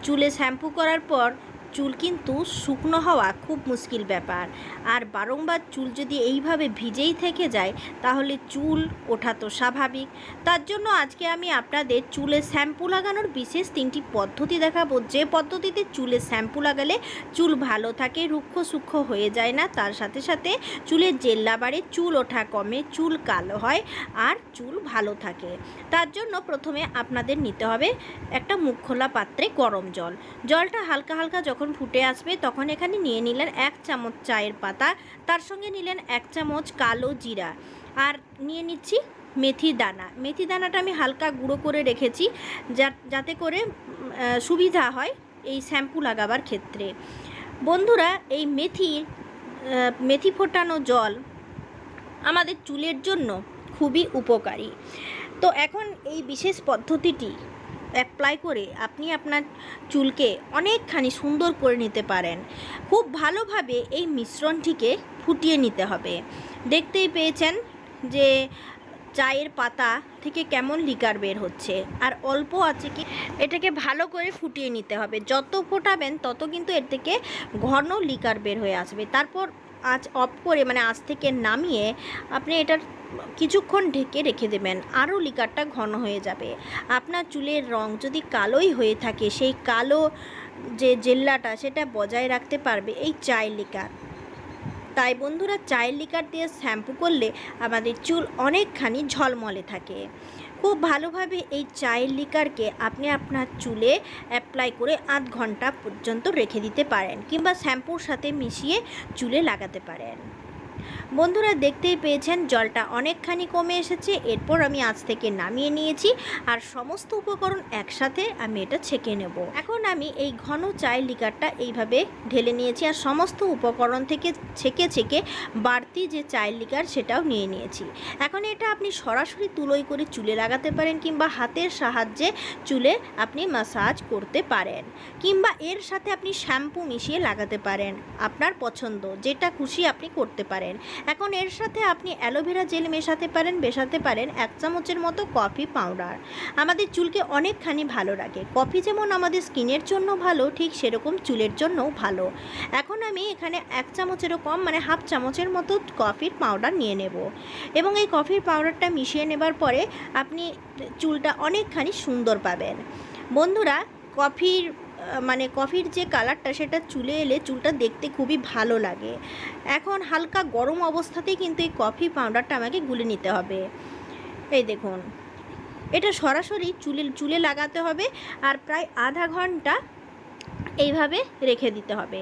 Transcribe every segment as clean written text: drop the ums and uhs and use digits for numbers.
চুলে শ্যাম্পু করার পর চুল কিন্তু শুকনো হওয়া খুব মুশকিল ব্যাপার। আর বারংবার চুল যদি এইভাবে ভিজেই থেকে যায় তাহলে চুল ওঠা তো স্বাভাবিক। তার জন্য আজকে আমি আপনাদের চুলে শ্যাম্পু লাগানোর বিশেষ 3টি পদ্ধতি দেখাবো, যে পদ্ধতিতে চুলে শ্যাম্পু লাগালে চুল ভালো থাকে, রুক্ষ সূক্ষ্ম হয়ে যায় না, তার সাথে সাথে চুলের জেল্লা বাড়ে, চুল ওঠা কমে, চুল কালো হয় আর চুল ভালো থাকে। তার জন্য প্রথমে আপনাদের নিতে হবে একটা মুখ খোলা পাত্রে গরম জল। জলটা হালকা হালকা যখন ফুটে আসবে তখন এখানে নিয়ে নিলেন 1 চামচ চায়ের পাতা, তার সঙ্গে নিলেন 1 চামচ কালো জিরা, আর নিয়ে নিচ্ছি মেথি দানা। মেথি দানাটা আমি হালকা গুঁড়ো করে রেখেছি যাতে করে সুবিধা হয় এই শ্যাম্পু লাগাবার ক্ষেত্রে। বন্ধুরা, এই মেথি ফোটানো জল আমাদের চুলের জন্য খুবই উপকারী। তো এখন এই বিশেষ পদ্ধতিটি অ্যাপ্লাই করে আপনি আপনার চুলকে অনেকখানি সুন্দর করে নিতে পারেন। খুব ভালোভাবে এই মিশ্রণটিকে ফুটিয়ে নিতে হবে। দেখতেই পেয়েছেন যে চায়ের পাতা থেকে কেমন লিকার বের হচ্ছে, আর অল্প আছে কি এটাকে ভালো করে ফুটিয়ে নিতে হবে। যত ফোটাবেন তত কিন্তু এর থেকে ঘন লিকার বের হয়ে আসবে। তারপর আঁচ অফ করে আঁচ থেকে নামিয়ে আপনি এটার কিছুক্ষণ ঢেকে রেখে দেবেন, আরও লিকারটা ঘন হয়ে যাবে। আপনার চুলের রং যদি কালোই হয়ে থাকে, সেই কালো যে জেল্লাটা সেটা বজায় রাখতে পারবে এই চায়ের লিকার। তাই বন্ধুরা, চায়ের লিকার দিয়ে শ্যাম্পু করলে আমাদের চুল অনেকখানি ঝলমলে থাকে। খুব ভালোভাবে এই চায়ের লিকারকে আপনি আপনার চুলে অ্যাপ্লাই করে 8 ঘন্টা পর্যন্ত রেখে দিতে পারেন, কিংবা শ্যাম্পুর সাথে মিশিয়ে চুলে লাগাতে পারেন। বন্ধুরা, দেখতেই পেয়েছেন জলটা অনেকখানি কমে এসেছে। এরপর আমি আঁচ থেকে নামিয়ে নিয়েছি আর সমস্ত উপকরণ একসাথে আমি এটা ছেঁকে নেব। এখন আমি এই ঘন চায়ের লিকারটা এইভাবে ঢেলে নিয়েছি আর সমস্ত উপকরণ থেকে ছেঁকে বাড়তি যে চায়ের লিকার সেটাও নিয়ে নিয়েছি। এখন এটা আপনি সরাসরি তুলোয় করে চুলে লাগাতে পারেন, কিংবা হাতের সাহায্যে চুলে আপনি ম্যাসাজ করতে পারেন, কিংবা এর সাথে আপনি শ্যাম্পু মিশিয়ে লাগাতে পারেন। আপনার পছন্দ, যেটা খুশি আপনি করতে পারেন। এখন এর সাথে আপনি অ্যালোভেরা জেল মেশাতে পারেন 1 চামচের মতো কফি পাউডার। আমাদের চুলকে অনেকখানি ভালো রাখে। কফি যেমন আমাদের স্কিনের জন্য ভালো, ঠিক সেরকম চুলের জন্যও ভালো। এখন আমি এখানে 1 চামচেরও কম হাফ চামচের মতো কফির পাউডার নিয়ে নেব, এবং এই কফির পাউডারটা মিশিয়ে নেবার পরে আপনি চুলটা অনেকখানি সুন্দর পাবেন। বন্ধুরা, কফির যে কালারটা সেটা চুলে এলে চুলটা দেখতে খুবই ভালো লাগে। এখন হালকা গরম অবস্থাতেই কিন্তু এই কফি পাউডারটা আমাকে গুলে নিতে হবে। এই দেখুন, এটা সরাসরি চুলে লাগাতে হবে আর প্রায় আধা ঘন্টা এইভাবে রেখে দিতে হবে।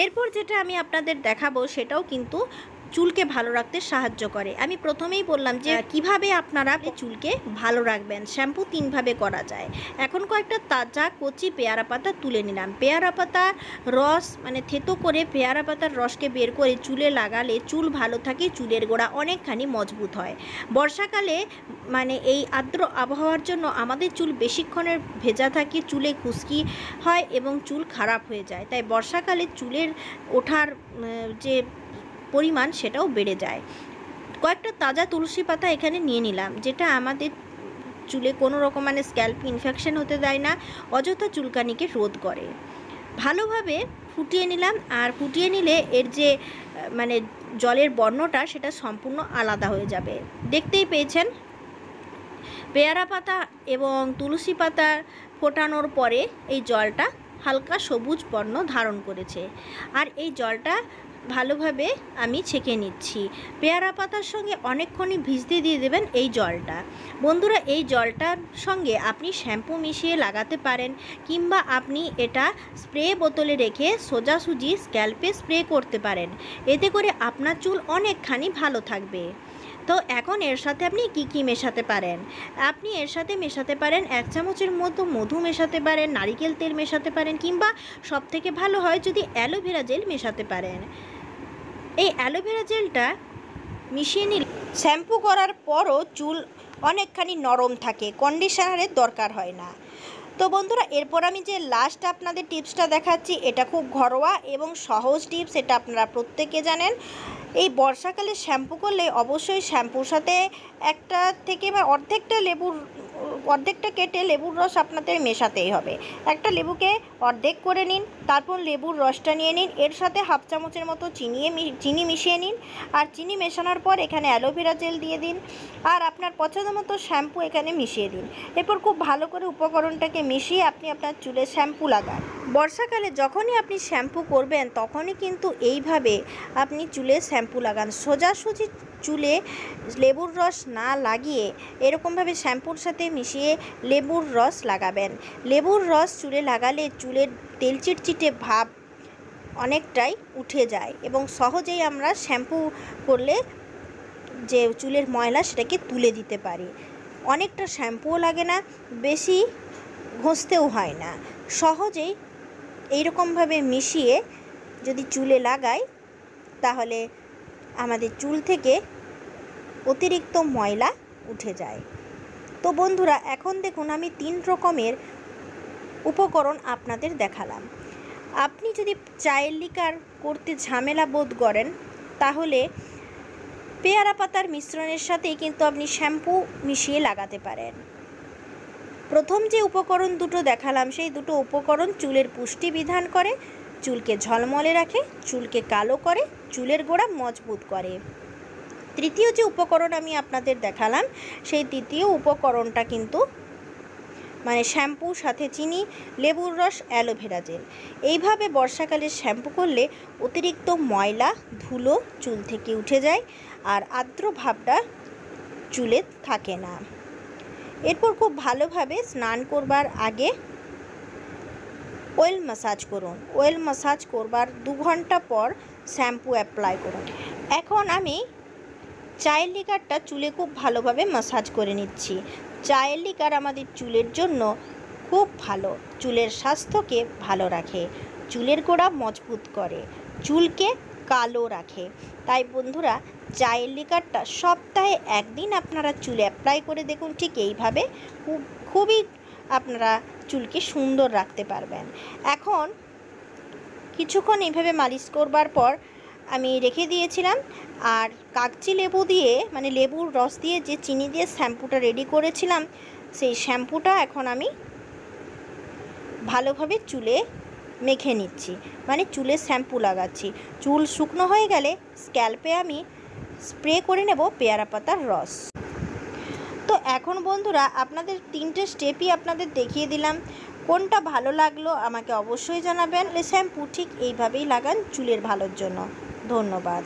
এরপর যেটা আমি আপনাদের দেখাবো সেটাও কিন্তু চুলকে ভালো রাখতে সাহায্য করে। আমি প্রথমেই বললাম যে কিভাবে আপনারা চুলকে ভালো রাখবেন। শ্যাম্পু 3 ভাবে করা যায়। এখন কয়েকটা তাজা কচি পেয়ারা পাতা তুলে নিলাম। পেয়ারা পাতা রস থেতো করে পেয়ারা পাতার রসকে বের করে চুলে লাগালে চুল ভালো থাকে, চুলের গোড়া অনেকখানি মজবুত হয়। বর্ষাকালে এই আর্দ্র আবহাওয়ার জন্য আমাদের চুল বেশিক্ষণের ভেজা থাকে, চুলে খুশকি হয় এবং চুল খারাপ হয়ে যায়। তাই বর্ষাকালে চুলের ওঠার যে পরিমাণ সেটাও বেড়ে যায়। কয়েকটা তাজা তুলসী পাতা এখানে নিয়ে নিলাম, যেটা আমাদের চুলে কোনো রকম স্ক্যাল্প ইনফেকশন হতে দেয় না, অযথা চুলকানিকে রোধ করে। ভালোভাবে ফুটিয়ে নিলাম, আর ফুটিয়ে নিলে এর যে জলের বর্ণটা সেটা সম্পূর্ণ আলাদা হয়ে যাবে। দেখতেই পেয়েছেন পেয়ারা পাতা এবং তুলসী পাতা ফোটানোর পরে এই জলটা হালকা সবুজ বর্ণ ধারণ করেছে, আর এই জলটা ভালোভাবে আমি ছেঁকে নিচ্ছি। পেয়ারা পাতার সঙ্গে অনেকক্ষণই ভিজতে দিয়ে দেবেন এই জলটা। বন্ধুরা, এই জলটার সঙ্গে আপনি শ্যাম্পু মিশিয়ে লাগাতে পারেন, কিংবা আপনি এটা স্প্রে বোতলে রেখে সোজাসুজি স্ক্যাল্পে স্প্রে করতে পারেন। এতে করে আপনার চুল অনেকখানি ভালো থাকবে। তো এখন এর সাথে আপনি কি মেশাতে পারেন? আপনি এর সাথে মেশাতে পারেন 1 চামচের মতো মধু মেশাতে পারেন, নারিকেল তেল মেশাতে পারেন, কিংবা সবথেকে ভালো হয় যদি অ্যালোভেরা জেল মেশাতে পারেন। এই অ্যালোভেরা জেলটা মিশিয়ে নিলে শ্যাম্পু করার পরও চুল অনেকখানি নরম থাকে, কন্ডিশনারের দরকার হয় না। তো বন্ধুরা, এরপর আমি যে লাস্ট আপনাদের টিপসটা দেখাচ্ছি, এটা খুব ঘরোয়া এবং সহজ টিপস, এটা আপনারা প্রত্যেকে জানেন। এই বর্ষাকালে শ্যাম্পু করলে অবশ্যই শ্যাম্পুর সাথে একটা থেকে অর্ধেকটা লেবুর অর্ধেকটা কেটে লেবুর রস আপনাদের মেশাতেই হবে। একটা লেবুকে অর্ধেক করে নিন, তারপর লেবুর রসটা নিয়ে নিন, এর সাথে হাফ চামচের মতো চিনি মিশিয়ে নিন। আর চিনি মেশানোর পর এখানে অ্যালোভেরা জেল দিয়ে দিন, আর আপনার পছন্দ মতো শ্যাম্পু এখানে মিশিয়ে দিন। এরপর খুব ভালো করে উপকরণটাকে মিশিয়ে আপনি আপনার চুলে শ্যাম্পু লাগান। বর্ষাকালে যখনই আপনি শ্যাম্পু করবেন তখনই কিন্তু এইভাবে আপনি চুলে শ্যাম্পু লাগান। সোজাসুজি চুলে লেবুর রস না লাগিয়ে এরকমভাবে শ্যাম্পুর সাথে মিশিয়ে লেবুর রস লাগাবেন। লেবুর রস চুলে লাগালে চুলের তেল চিটচিটে ভাব অনেকটাই উঠে যায় এবং সহজেই আমরা শ্যাম্পু করলে যে চুলের ময়লা সেটাকে তুলে দিতে পারি। অনেকটা শ্যাম্পুও লাগে না, বেশি ঘষতেও হয় না। সহজেই এইরকমভাবে মিশিয়ে যদি চুলে লাগাই তাহলে আমাদের চুল থেকে অতিরিক্ত ময়লা উঠে যায়। তো বন্ধুরা, এখন দেখুন আমি 3 রকমের উপকরণ আপনাদের দেখালাম। আপনি যদি চায়ের লিকার করতে ঝামেলা বোধ করেন তাহলে পেয়ারা পাতার মিশ্রণের সাথেই কিন্তু আপনি শ্যাম্পু মিশিয়ে লাগাতে পারেন। প্রথম যে উপকরণ দুটো দেখালাম সেই দুটো উপকরণ চুলের পুষ্টি বিধান করে, চুলকে ঝলমলে রাখে, চুলকে কালো করে, চুলের গোড়া মজবুত করে। তৃতীয় যে উপকরণ আমি আপনাদের দেখালাম সেই তৃতীয় উপকরণটা কিন্তু শ্যাম্পু সাথে চিনি, লেবুর রস, অ্যালোভেরা জেল। এইভাবে বর্ষাকালে শ্যাম্পু করলে অতিরিক্ত ময়লা ধুলো চুল থেকে উঠে যায় আর আর্দ্র ভাবটা চুলে থাকে না। এরপর খুব ভালোভাবে স্নান করবার আগে অয়েল ম্যাসাজ করুন। অয়েল ম্যাসাজ করবার 2 ঘন্টা পর শ্যাম্পু অ্যাপ্লাই করুন। এখন আমি চায়ের লিকারটা চুলে খুব ভালোভাবে ম্যাসাজ করে নিচ্ছি। চায়ের লিকার আমাদের চুলের জন্য খুব ভালো, চুলের স্বাস্থ্যকে ভালো রাখে, চুলের গোড়া মজবুত করে, চুলকে কালো রাখে। তাই বন্ধুরা, চায়ের লিকারটা সপ্তাহে 1 দিন আপনারা চুলে অ্যাপ্লাই করে দেখুন। ঠিক এইভাবে খুবই আপনারা চুলকে সুন্দর রাখতে পারবেন। এখন কিছুক্ষণ এইভাবে মালিশ করবার পর আমি রেখে দিয়েছিলাম, আর কাগজি লেবু দিয়ে লেবুর রস দিয়ে যে চিনি দিয়ে শ্যাম্পুটা রেডি করেছিলাম সেই শ্যাম্পুটা এখন আমি ভালোভাবে চুলে মেখে নিচ্ছি, চুলে শ্যাম্পু লাগাচ্ছি। চুল শুকনো হয়ে গেলে স্ক্যাল্পে আমি স্প্রে করে নেব পেয়ারা পাতার রস। তো এখন বন্ধুরা, আপনাদের 3টে স্টেপই আপনাদের দেখিয়ে দিলাম। কোনটা ভালো লাগলো আমাকে অবশ্যই জানাবেন। শ্যাম্পু ঠিক এইভাবেই লাগান চুলের ভালোর জন্য। ধন্যবাদ।